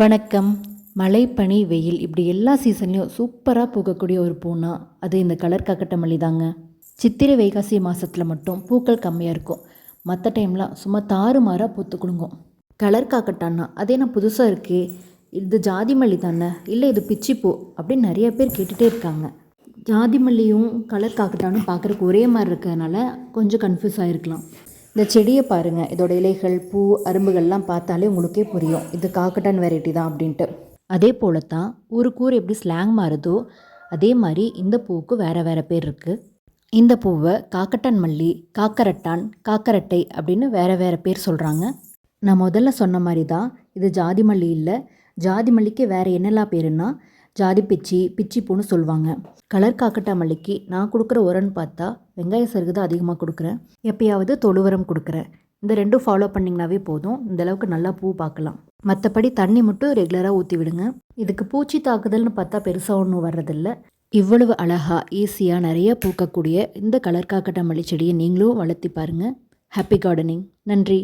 வணக்கம். மழை, பனி, வெயில் இப்படி எல்லா சீசன்லேயும் சூப்பராக பூக்கக்கூடிய ஒரு பூனா அது இந்த கலர் காக்கட்ட மல்லி தாங்க. சித்திரை வைகாசி மாதத்தில் மட்டும் பூக்கள் கம்மியாக இருக்கும். மற்ற டைம்லாம் சும்மா தாறுமாறாக பூத்து குலுங்கும். கலர் காக்கட்டான்னா அதே நான் புதுசாக இருக்கே, இது ஜாதி மல்லி தானே, இல்லை இது பிச்சிப்பூ அப்படின்னு நிறைய பேர் கேட்டுகிட்டே இருக்காங்க. ஜாதி மல்லியும் கலர் காக்கட்டான்னு பார்க்குறக்கு ஒரே மாதிரி இருக்கிறதுனால கொஞ்சம் கன்ஃபியூஸ் ஆகிருக்கலாம். இந்த செடியை பாருங்கள், இதோட இலைகள், பூ, அரும்புகள்லாம் பார்த்தாலே உங்களுக்கே புரியும் இது காக்கட்டான் வெரைட்டி தான் அப்படின்ட்டு. அதே போல தான் ஊருக்கு ஊர் எப்படி ஸ்லாங் மாறுதோ அதே மாதிரி இந்த பூவுக்கு வேறு வேறு பேர் இருக்குது. இந்த பூவை காக்கட்டான் மல்லி, காக்கரட்டான், காக்கரட்டை அப்படின்னு வேறு வேறு பேர் சொல்கிறாங்க. நான் முதல்ல சொன்ன மாதிரி தான் இது ஜாதி மல்லி இல்லை. ஜாதி மல்லிக்கு வேறு என்னெல்லாம் பேருன்னா ஜாதி பிச்சி, பிச்சிப்பூன்னு சொல்லுவாங்க. கலர் காக்கட்டா மல்லிக்கு நான் கொடுக்குற உரம்னு பார்த்தா வெங்காய சருகு தான் அதிகமாக கொடுக்குறேன். எப்பயாவது தொழு உரம் கொடுக்குறேன். இந்த ரெண்டும் ஃபாலோ பண்ணிங்கனாவே போதும், இந்தளவுக்கு நல்லா பூ பார்க்கலாம். மற்றபடி தண்ணி மட்டும் ரெகுலராக ஊற்றி விடுங்க. இதுக்கு பூச்சி தாக்குதல்னு பார்த்தா பெருசாக ஒன்றும் வர்றதில்ல. இவ்வளவு அழகாக ஈஸியாக நிறைய பூக்கக்கூடிய இந்த கலர் காக்கட்டா மல்லி செடியை நீங்களும் வளர்த்தி பாருங்கள். Happy gardening. நன்றி.